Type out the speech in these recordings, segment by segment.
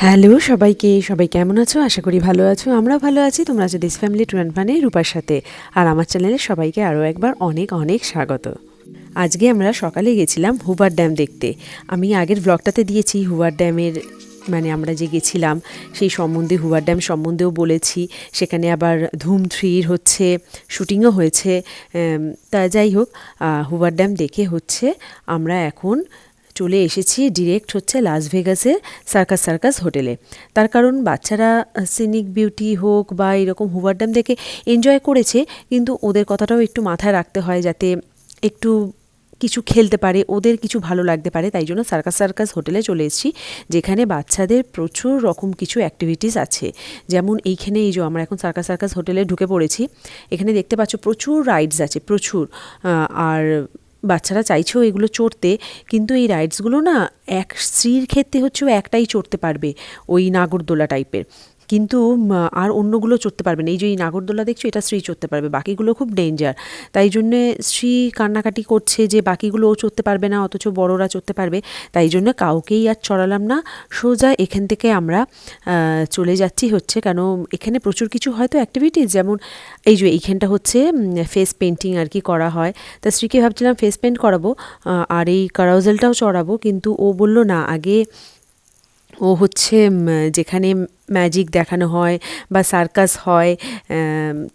Hello সবাইকে, সবাই কেমন আছো? আশা করি ভালো আছো। আমরাও ভালো আছি। তোমরা আছো দিস ফ্যামিলি টু অ্যান্ড ফানে রূপার সাথে। আর আমার চ্যানেলে সবাইকে আরও একবার অনেক অনেক স্বাগত। আজকে আমরা সকালে গেছিলাম হুবার ড্যাম দেখতে। আমি আগের ব্লগটাতে দিয়েছি হুবার ড্যামের, মানে আমরা যে গেছিলাম সেই সম্বন্ধে, হুবার ড্যাম সম্বন্ধেও বলেছি। সেখানে আবার ধুম 3 হচ্ছে শুটিংও হয়েছে। তা যাই হোক, হুবার ড্যাম দেখে হচ্ছে আমরা এখন চলে এসেছি ডিরেক্ট হচ্ছে লাস ভেগাসের সার্কাস হোটেলে। তার কারণ বাচ্চারা সিনিক বিউটি হোক বা এরকম হুবার ড্যাম দেখে এনজয় করেছে, কিন্তু ওদের কথাটাও একটু মাথায় রাখতে হয় যাতে একটু কিছু খেলতে পারে, ওদের কিছু ভালো লাগতে পারে। তাই জন্য সার্কাস হোটেলে চলে এসেছি, যেখানে বাচ্চাদের প্রচুর রকম কিছু অ্যাক্টিভিটিস আছে। যেমন এইখানে এই যে আমরা এখন সার্কাস হোটেলে ঢুকে পড়েছি। এখানে দেখতে পাচ্ছ প্রচুর রাইডস আছে, প্রচুর। আর বাচ্চারা চাইছেও এগুলো চড়তে, কিন্তু এই রাইডসগুলো না এক স্ত্রীর ক্ষেত্রে হচ্ছে ও একটাই চড়তে পারবে, ওই নাগরদোলা টাইপের। কিন্তু আর অন্যগুলো চড়তে পারবে না। এই যে এই নাগরদোলা দেখছো, এটা স্ত্রী চড়তে পারবে, বাকিগুলো খুব ডেঞ্জার। তাই জন্যে স্ত্রী কান্নাকাটি করছে যে বাকিগুলো ও চড়তে পারবে না, অথচ বড়রা চড়তে পারবে। তাই জন্য কাউকেই আর চড়ালাম না, সোজা এখান থেকে আমরা চলে যাচ্ছি হচ্ছে, কেন এখানে প্রচুর কিছু হয়তো অ্যাক্টিভিটিস, যেমন এই যে এইখানটা হচ্ছে ফেস পেন্টিং আর কি করা হয়। তা স্ত্রীকে ভাবছিলাম ফেস পেন্ট করাবো আর এই কারাউজেলটাও চড়াবো, কিন্তু ও বলল না, আগে ও হচ্ছে যেখানে ম্যাজিক দেখানো হয় বা সার্কাস হয়,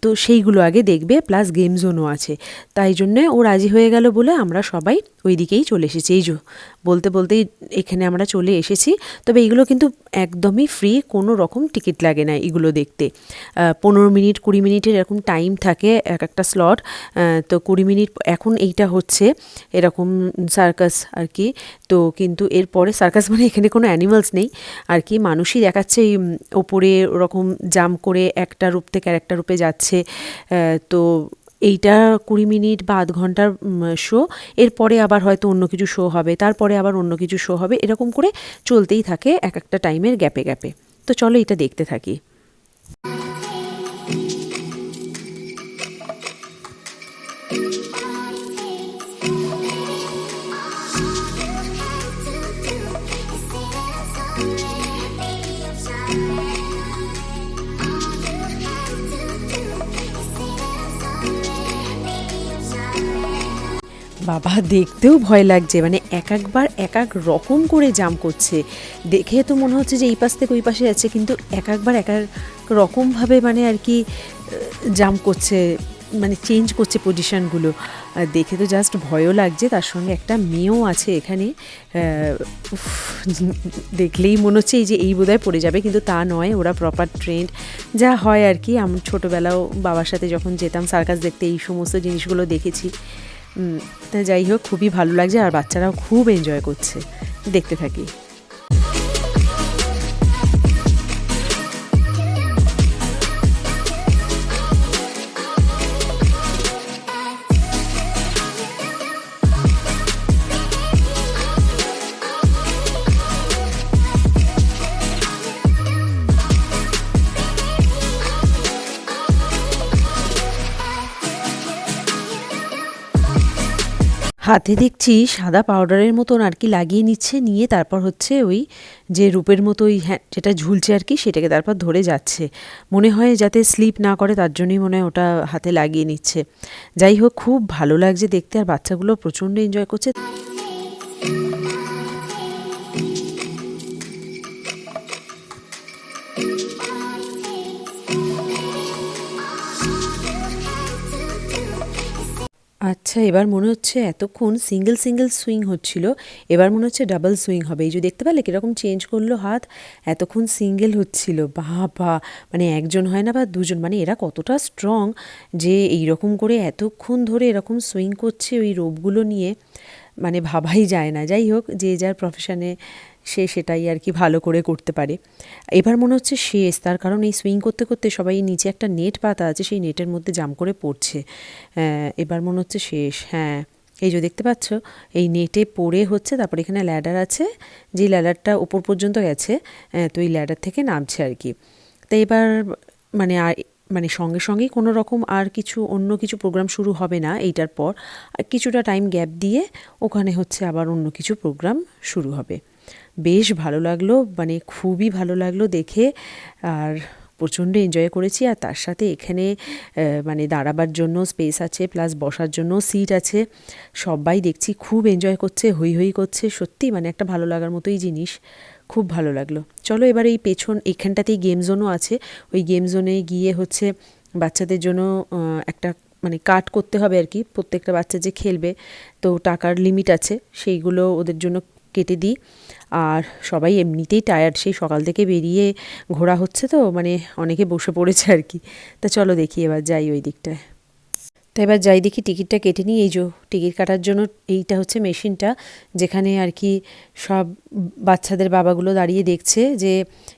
তো সেইগুলো আগে দেখবে, প্লাস গেম জোনও আছে। তাই জন্যে ও রাজি হয়ে গেল বলে আমরা সবাই ওই দিকেই চলে এসেছি। এই যে বলতে বলতেই এখানে আমরা চলে এসেছি। তবে এইগুলো কিন্তু একদমই ফ্রি, কোনো রকম টিকিট লাগে না এগুলো দেখতে। 15 মিনিট 20 মিনিটের এরকম টাইম থাকে এক একটা স্লট। তো 20 মিনিট এখন এইটা হচ্ছে এরকম সার্কাস আর কি। তো কিন্তু এরপরে সার্কাস মানে এখানে কোনো অ্যানিমালস নেই আর কি, মানুষই দেখাচ্ছে এই ওপরে ওরকম জাম্প করে একটা রূপ থেকে আরেকটা রূপে যাচ্ছে। তো এইটা 20 মিনিট বা আধ ঘন্টার শো। এরপরে আবার হয়তো অন্য কিছু শো হবে, তারপরে আবার অন্য কিছু শো হবে, এরকম করে চলতেই থাকে এক একটা টাইমের গ্যাপে গ্যাপে। তো চলো এটা দেখতে থাকি। বাবা, দেখতেও ভয় লাগছে, মানে এক একবার এক এক রকম করে জাম্প করছে। দেখে তো মনে হচ্ছে যে এই পাশ থেকে ওই পাশে যাচ্ছে, কিন্তু এক একবার এক এক রকমভাবে মানে আর কি জাম্প করছে, মানে চেঞ্জ করছে পজিশানগুলো। দেখে তো জাস্ট ভয়ও লাগছে। তার সঙ্গে একটা মেয়েও আছে এখানে। উফ, দেখলেই মনে হচ্ছে এই যে এই বোধহয় পড়ে যাবে, কিন্তু তা নয়, ওরা প্রপার ট্রেন্ড। যা হয় আর কি, আমি ছোটোবেলাও বাবার সাথে যখন যেতাম সার্কাস দেখতে এই সমস্ত জিনিসগুলো দেখেছি। তা যাই হোক, খুবই ভালো লাগছে আর বাচ্চারাও খুব এনজয় করছে। দেখতে থাকি। হাতে দেখছি সাদা পাউডারের মতন আর কি লাগিয়ে নিচ্ছে, নিয়ে তারপর হচ্ছে ওই যে রূপের মতো ওই, হ্যাঁ, যেটা ঝুলছে আর কি, সেটাকে তারপর ধরে যাচ্ছে। মনে হয় যাতে স্লিপ না করে, তার জন্যই মনে হয় ওটা হাতে লাগিয়ে নিচ্ছে। যাই হোক, খুব ভালো লাগছে দেখতে, আর বাচ্চাগুলো প্রচণ্ড এনজয় করছে। আচ্ছা, এবার মনে হচ্ছে এতক্ষণ সিঙ্গেল সুইং হচ্ছিল, এবার মনে হচ্ছে ডাবল সুইং হবে। এই যে দেখতে পেলে কীরকম চেঞ্জ করলো হাত, এতক্ষণ সিঙ্গেল হচ্ছিল। বাবা, মানে একজন হয় না বা দুজন, মানে এরা কতটা স্ট্রং যে এই রকম করে এতক্ষণ ধরে এরকম সুইং করছে ওই রোপগুলো নিয়ে, মানে ভাবাই যায় না। যাই হোক, যে যার প্রফেশনে সে সেটাই আর কি ভালো করে করতে পারে। এবার মনে হচ্ছে শেষ, তার কারণ এই সুইং করতে করতে সবাই নিচে একটা নেট পাতা আছে, সেই নেটের মধ্যে জাম্প করে পড়ছে। এবার মনে হচ্ছে শেষ। হ্যাঁ, এই যে দেখতে পাচ্ছ, এই নেটে পড়ে হচ্ছে, তারপর এখানে ল্যাডার আছে, যে ল্যাডারটা উপর পর্যন্ত গেছে, তো এই ল্যাডার থেকে নামছে আর কি। তো এবার মানে আর মানে সঙ্গে সঙ্গেই কোনো রকম আর কিছু অন্য কিছু প্রোগ্রাম শুরু হবে না এইটার পর, আর কিছুটা টাইম গ্যাপ দিয়ে ওখানে হচ্ছে আবার অন্য কিছু প্রোগ্রাম শুরু হবে। বেশ ভালো লাগলো, মানে খুবই ভালো লাগলো দেখে, আর প্রচণ্ড এনজয় করেছি। আর তার সাথে এখানে মানে দাঁড়াবার জন্য স্পেস আছে, প্লাস বসার জন্য সিট আছে। সবাই দেখছি খুব এনজয় করছে, হই হই করছে, সত্যি মানে একটা ভালো লাগার মতোই জিনিস, খুব ভালো লাগলো। চলো এবার এই পেছন এখানটাতেই গেম জোনও আছে, ওই গেম জোনে গিয়ে হচ্ছে বাচ্চাদের জন্য একটা মানে কাট করতে হবে আর কি, প্রত্যেকটা বাচ্চা যে খেলবে তো টাকার লিমিট আছে, সেইগুলো ওদের জন্য কেটে দিই। আর সবাই এমনিতেই টায়ার্ড, সেই সকাল থেকে বেরিয়ে ঘোরা হচ্ছে তো মানে অনেকে বসে পড়েছে আর কি। তা চলো দেখি এবার যাই ওই দিকটায়। তো এবার যাই দেখি টিকিটটা কেটে নিই। এই যে টিকিট কাটার জন্য এইটা হচ্ছে মেশিনটা, যেখানে আর কি সব বাচ্চাদের বাবাগুলো দাঁড়িয়ে দেখছে যে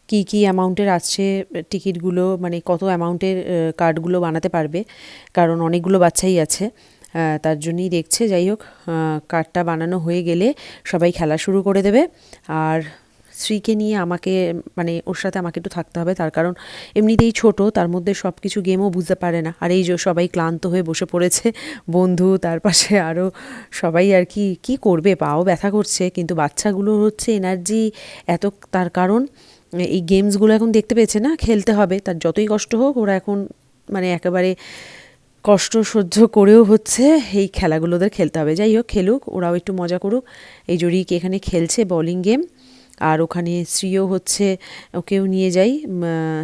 কি কি অ্যামাউন্টের আসছে টিকিটগুলো, মানে কত অ্যামাউন্টের কার্ডগুলো বানাতে পারবে, কারণ অনেকগুলো বাচ্চাই আছে, তার জন্যই দেখছে। যাই হোক, কার্ডটা বানানো হয়ে গেলে সবাই খেলা শুরু করে দেবে। আর স্ত্রীকে নিয়ে আমাকে মানে ওর সাথে আমাকে একটু থাকতে হবে, তার কারণ এমনিতেই ছোট, তার মধ্যে সব কিছু গেমও বুঝতে পারে না। আর এই যে সবাই ক্লান্ত হয়ে বসে পড়েছে, বন্ধু তার পাশে আরও সবাই আর কি কী করবে, পাও ব্যথা করছে, কিন্তু বাচ্চাগুলো হচ্ছে এনার্জি এত, তার কারণ এই গেমসগুলো এখন দেখতে পেয়েছে না, খেলতে হবে, তার যতই কষ্ট হোক ওরা এখন মানে একেবারে কষ্ট সহ্য করেও হচ্ছে এই খেলাগুলো ওদের খেলতে হবে। যাই হোক, খেলুক, ওরাও একটু মজা করুক। এই জড়িকে এখানে খেলছে বোলিং গেম, আর ওখানে শ্রীও হচ্ছে, ওকেও নিয়ে যাই,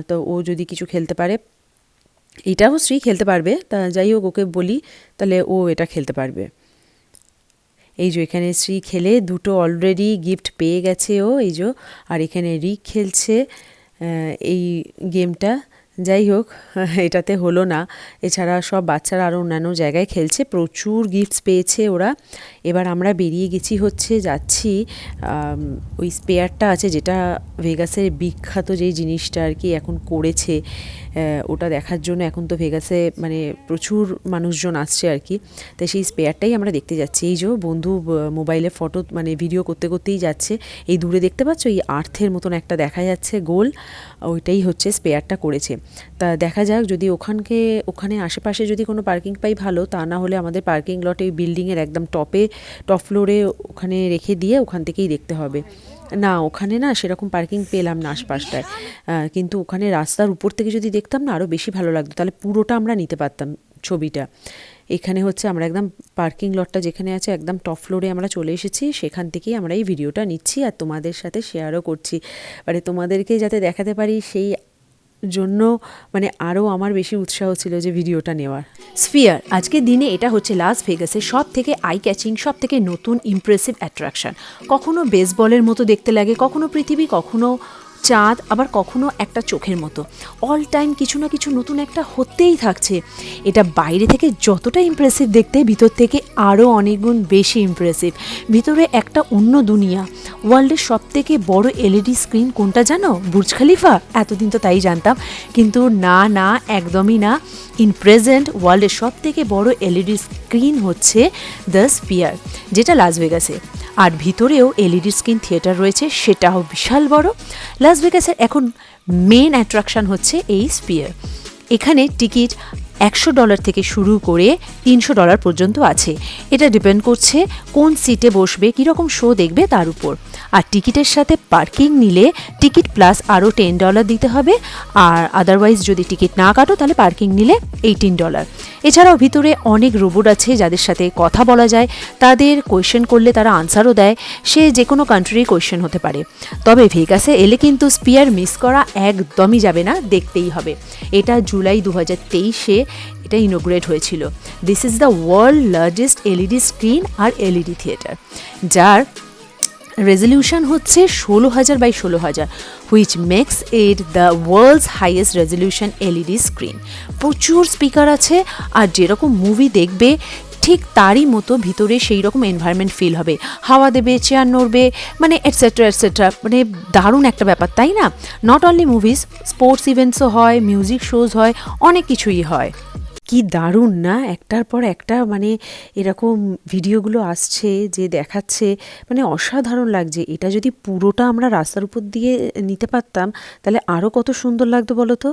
তো ও যদি কিছু খেলতে পারে, এটাও শ্রী খেলতে পারবে, তা যাই হোক ওকে বলি তাহলে ও এটা খেলতে পারবে। এই যে এখানে শ্রী খেলে দুটো অলরেডি গিফট পেয়ে গেছে ও, এই যে। আর এখানে রিক খেলছে এই গেমটা। যাই হোক, এটাতে হলো না, এছাড়া সব বাচ্চারা আরও অন্যান্য জায়গায় খেলছে, প্রচুর গিফটস পেয়েছে ওরা। এবার আমরা বেরিয়ে গেছি হচ্ছে, যাচ্ছি ওই স্পেয়ারটা আছে যেটা ভেগাসের বিখ্যাত যেই জিনিসটা আর কি এখন করেছে, ওটা দেখার জন্য এখন তো ভেগাসে মানে প্রচুর মানুষজন আসছে আর কি, তাই সেই স্পেয়ারটাই আমরা দেখতে যাচ্ছি। এই যে বন্ধু মোবাইলে ফটো মানে ভিডিও করতে করতেই যাচ্ছে, এই দূরে দেখতে পাচ্ছ এই আর্থের মতন একটা দেখা যাচ্ছে গোল, ওইটাই হচ্ছে স্পেয়ারটা করেছে। তা দেখা যাক যদি ওখানে আশেপাশে যদি কোনো পার্কিং পাই ভালো, তা না হলে আমাদের পার্কিং লটে ওই বিল্ডিংয়ের একদম টপ ফ্লোরে ওখানে রেখে দিয়ে ওখান থেকেই দেখতে হবে। না ওখানে না সেরকম পার্কিং পেলাম না আশপাশটায়, কিন্তু ওখানে রাস্তার উপর থেকে যদি দেখতাম না আরও বেশি ভালো লাগতো, তাহলে পুরোটা আমরা নিতে পারতাম ছবিটা। এখানে হচ্ছে আমরা একদম পার্কিং লটটা যেখানে আছে একদম টপ ফ্লোরে আমরা চলে এসেছি, সেখান থেকেই আমরা এই ভিডিওটা নিচ্ছি আর তোমাদের সাথে শেয়ারও করছি, মানে তোমাদেরকে যাতে দেখাতে পারি সেই জন্য মানে আরও আমার বেশি উৎসাহ ছিল যে ভিডিওটা নেওয়ার। স্ফিয়ার আজকের দিনে এটা হচ্ছে লাস ভেগাসের সব থেকে আই ক্যাচিং, সব থেকে নতুন ইমপ্রেসিভ অ্যাট্রাকশন। কখনো বেসবলের মতো দেখতে লাগে, কখনো পৃথিবী, কখনো চাঁদ, আবার কখনো একটা চোখের মতো। অল টাইম কিছু না কিছু নতুন একটা হতেই থাকছে। এটা বাইরে থেকে যতটা ইমপ্রেসিভ দেখতে, ভিতর থেকে আরও অনেক গুণ বেশি ইমপ্রেসিভ। ভিতরে একটা অন্য দুনিয়া। ওয়ার্ল্ডের সব থেকে বড় এলইডি স্ক্রিন কোনটা জানো? Burj Khalifa? এতদিন তো তাই জানতাম, কিন্তু না, একদমই না। ইন প্রেজেন্ট ওয়ার্ল্ডের সব থেকে বড় এলইডি স্ক্রিন হচ্ছে দ্য স্ফিয়ার, যেটা লাস ভেগাসে। আর ভিতরেও এলইডি স্ক্রিন থিয়েটার রয়েছে, সেটাও বিশাল বড়। লাস ভেগাসের এখন মেন অ্যাট্রাকশন হচ্ছে এই স্ফিয়ার। এখানে টিকিট $100 থেকে শুরু করে $300 পর্যন্ত আছে। এটা ডিপেন্ড করছে কোন সিটে বসবে, কীরকম শো দেখবে তার উপর। আর টিকিটের সাথে পার্কিং নিলে টিকিট প্লাস আরও $10 দিতে হবে, আর আদারওয়াইজ যদি টিকিট না কাটো তাহলে পার্কিং নিলে $18। এছাড়াও ভিতরে অনেক রোবট আছে যাদের সাথে কথা বলা যায়, তাদের কোয়েশ্চেন করলে তারা আনসারও দেয়, সে যে কোনো কান্ট্রির কোয়েশ্চেন হতে পারে। তবে ভেগাসে এলে কিন্তু স্ফিয়ার মিস করা একদমই যাবে না, দেখতেই হবে। এটা জুলাই 2023-এ এটা ইনোগ্রেট হয়েছিল। This is the world largest LED screen আর এলইডি থিয়েটার, যার রেজলিউশন হচ্ছে 16,000 by 16,000, which makes it the world's highest resolution LED screen. প্রচুর স্পিকার আছে, আর যেরকম মুভি দেখবে ঠিক তারই মতো ভিতরে সেই রকম এনভায়রনমেন্ট ফিল হবে, হাওয়া দেবে, চেয়ার নড়বে, মানে এটসেট্রা, মানে দারুণ একটা ব্যাপার, তাই না? নট অনলি মুভিজ, স্পোর্টস ইভেন্টসও হয়, মিউজিক শোজ হয়, অনেক কিছুই হয়। কি দারুণ না, একটার পর একটা মানে এরকম ভিডিওগুলো আসছে যে দেখাচ্ছে, মানে অসাধারণ লাগছে। এটা যদি পুরোটা আমরা রাস্তার উপর দিয়ে নিতে পারতাম তাহলে আরও কত সুন্দর লাগতো বলো তো।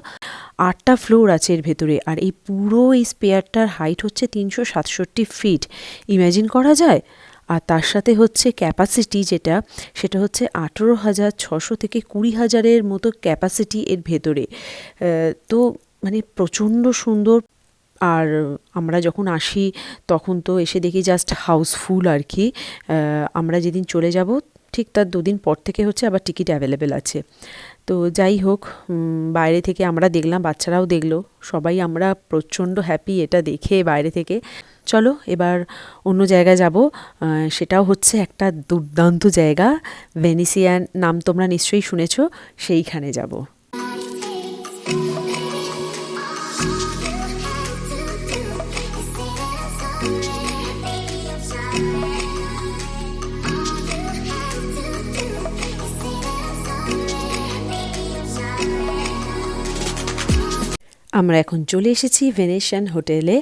8টা ফ্লোর আছে এর ভেতরে, আর এই পুরো এই স্পেয়ারটার হাইট হচ্ছে 367 ফিট। ইম্যাজিন করা যায়? আর তার সাথে হচ্ছে ক্যাপাসিটি যেটা, সেটা হচ্ছে 18,600 থেকে 20,000-এর মতো ক্যাপাসিটি এর ভেতরে। তো মানে প্রচণ্ড সুন্দর। আর আমরা যখন আসি তখন তো এসে দেখি জাস্ট হাউসফুল আর কি। আমরা যেদিন চলে যাব ঠিক তার 2 দিন পর থেকে হচ্ছে আবার টিকিট অ্যাভেলেবেল আছে। তো যাই হোক, বাইরে থেকে আমরা দেখলাম, বাচ্চারাও দেখলো, সবাই আমরা প্রচণ্ড হ্যাপি এটা দেখে বাইরে থেকে। চলো এবার অন্য জায়গায় যাব, সেটাও হচ্ছে একটা দুর্দান্ত জায়গা, ভেনিসিয়ান, নাম তোমরা নিশ্চয়ই শুনেছো, সেইখানে যাব। আমরা এখন চলে এসেছি ভেনেশিয়ান হোটেলে,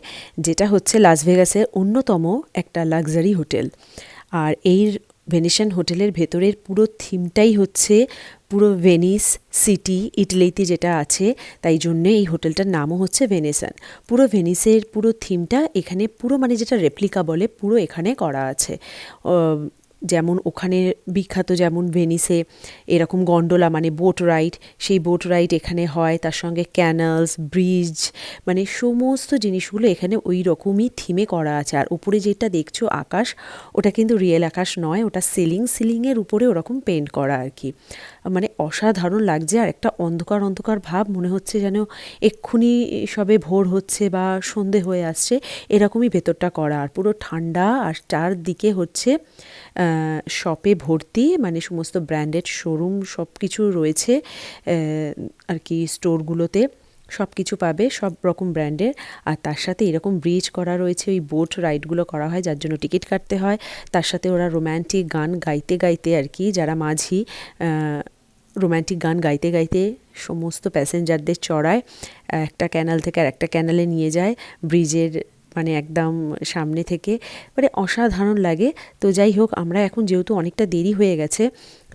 যেটা হচ্ছে লাস ভেগাসের অন্যতম একটা লাক্সারি হোটেল। আর এই ভেনেশিয়ান হোটেলের ভেতরের পুরো থিমটাই হচ্ছে পুরো ভেনিস সিটি, ইটালিতে যেটা আছে, তাই জন্যে এই হোটেলটার নামও হচ্ছে ভেনেশিয়ান। পুরো ভেনিসের পুরো থিমটা এখানে পুরো মানে যেটা রেপ্লিকা বলে, পুরো এখানে করা আছে। যেমন ওখানে বিখ্যাত, যেমন ভেনিসে এরকম গন্ডোলা মানে বোট রাইড, সেই বোট রাইড এখানে হয়, তার সঙ্গে ক্যানালস, ব্রিজ, মানে সমস্ত জিনিসগুলো এখানে ওই রকমই থিমে করা আছে। আর উপরে যেটা দেখছো আকাশ, ওটা কিন্তু রিয়েল আকাশ নয়, ওটা সিলিংয়ের উপরে ওরকম পেন্ট করা আর কি। মানে অসাধারণ লাগছে। আর একটা অন্ধকার অন্ধকার ভাব, মনে হচ্ছে যেন এক্ষুনি সবে ভোর হচ্ছে বা সন্ধে হয়ে আসছে, এরকমই ভেতরটা করা। আর পুরো ঠান্ডা, আর চারদিকে হচ্ছে শপে ভর্তি, মানে সমস্ত ব্র্যান্ডেড শোরুম সব কিছু রয়েছে আর কি। স্টোরগুলোতে সব কিছু পাবে, সব রকম ব্র্যান্ডের। আর তার সাথে এরকম ব্রিজ করা রয়েছে, ওই বোট রাইডগুলো করা হয়, যার জন্য টিকিট কাটতে হয়। তার সাথে ওরা রোম্যান্টিক গান গাইতে গাইতে আর কি, যারা মাঝি, রোম্যান্টিক গান গাইতে গাইতে সমস্ত প্যাসেঞ্জারদের চড়ায়, একটা ক্যানাল থেকে আর একটা ক্যানালে নিয়ে যায়, ব্রিজের মানে একদম সামনে থেকে, মানে অসাধারণ লাগে। তো যাই হোক, আমরা এখন যেহেতু অনেকটা দেরি হয়ে গেছে,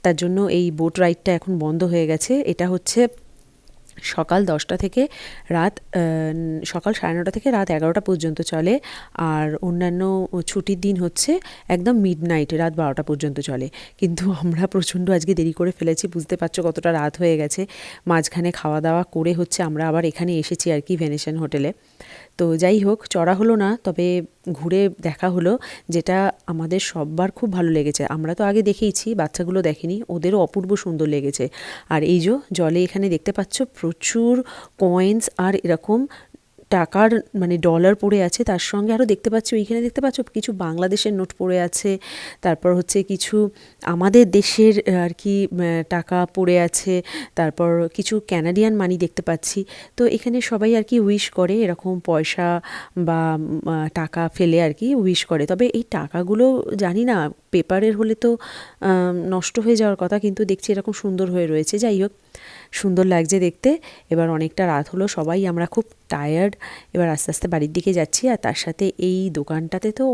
তার জন্য এই বোট রাইডটা এখন বন্ধ হয়ে গেছে। এটা হচ্ছে সকাল 10টা থেকে সকাল 9:30 থেকে রাত 11টা পর্যন্ত চলে। আর অন্যান্য ছুটির দিন হচ্ছে একদম মিডনাইট, রাত 12টা পর্যন্ত চলে। কিন্তু আমরা প্রচণ্ড আজকে দেরি করে ফেলেছি, বুঝতে পারছো কতটা রাত হয়ে গেছে। মাঝখানে খাওয়া দাওয়া করে হচ্ছে আমরা আবার এখানে এসেছি আর কি, ভেনেশিয়ান হোটেলে। তো যাই হোক, চড়া হলো না, তবে ঘুরে দেখা হলো, যেটা আমাদের সববার খুব ভালো লেগেছে। আমরা তো আগে দেখেইছি, বাচ্চাগুলো দেখেনি, ওদেরও অপূর্ব সুন্দর লেগেছে। আর এই যে জলে এখানে দেখতে পাচ্ছ প্রচুর কয়েন্স আর এরকম টাকার মানে ডলার পড়ে আছে। তার সঙ্গে আরও দেখতে পাচ্ছি, ওইখানে দেখতে পাচ্ছ কিছু বাংলাদেশের নোট পড়ে আছে, তারপর হচ্ছে কিছু আমাদের দেশের আর কি টাকা পড়ে আছে, তারপর কিছু ক্যানাডিয়ান মানি দেখতে পাচ্ছি। তো এখানে সবাই আর কি উইশ করে, এরকম পয়সা বা টাকা ফেলে আর কি উইশ করে। তবে এই টাকাগুলো জানি না, পেপারের হলে তো নষ্ট হয়ে যাওয়ার কথা, কিন্তু দেখছি এরকম সুন্দর হয়ে রয়েছে। যাই হোক, সুন্দর লাগছে দেখতে। এবার অনেকটা রাত হলো, সবাই আমরা খুব টায়ার্ড, এবার আস্তে আস্তে বাড়ির দিকে যাচ্ছি। আর তার সাথে এই দোকানটাতে তো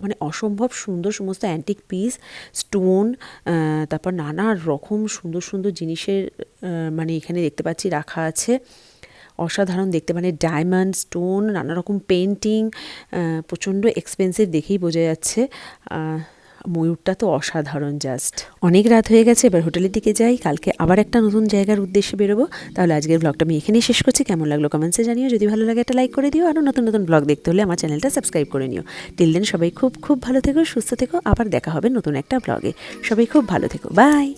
মানে অসম্ভব সুন্দর সমস্ত অ্যান্টিক পিস, স্টোন, তারপর নানা রকম সুন্দর সুন্দর জিনিসের মানে এখানে দেখতে পাচ্ছি রাখা আছে। অসাধারণ দেখতে, মানে ডায়মন্ড, স্টোন, নানা রকম পেন্টিং, প্রচণ্ড এক্সপেন্সিভ দেখেই বোঝা যাচ্ছে। ময়ূরটা তো অসাধারণ, জাস্ট। অনেক রাত হয়ে গেছে, এবার হোটেলের দিকে যাই, কালকে আবার একটা নতুন জায়গার উদ্দেশ্যে বেরোবো। তাহলে আজকের ব্লগটা আমি এখানেই শেষ করছি। কেমন লাগলো কমেন্টসে জানিও, যদি ভালো লাগে একটা লাইক করে দিও। আরও নতুন নতুন ব্লগ দেখতে হলে আমার চ্যানেলটা সাবস্ক্রাইব করে নিও। টিল দেন সবাই খুব খুব ভালো থেকো, সুস্থ থেকো। আবার দেখা হবে নতুন একটা ব্লগে। সবাই খুব ভালো থেকো, বাই।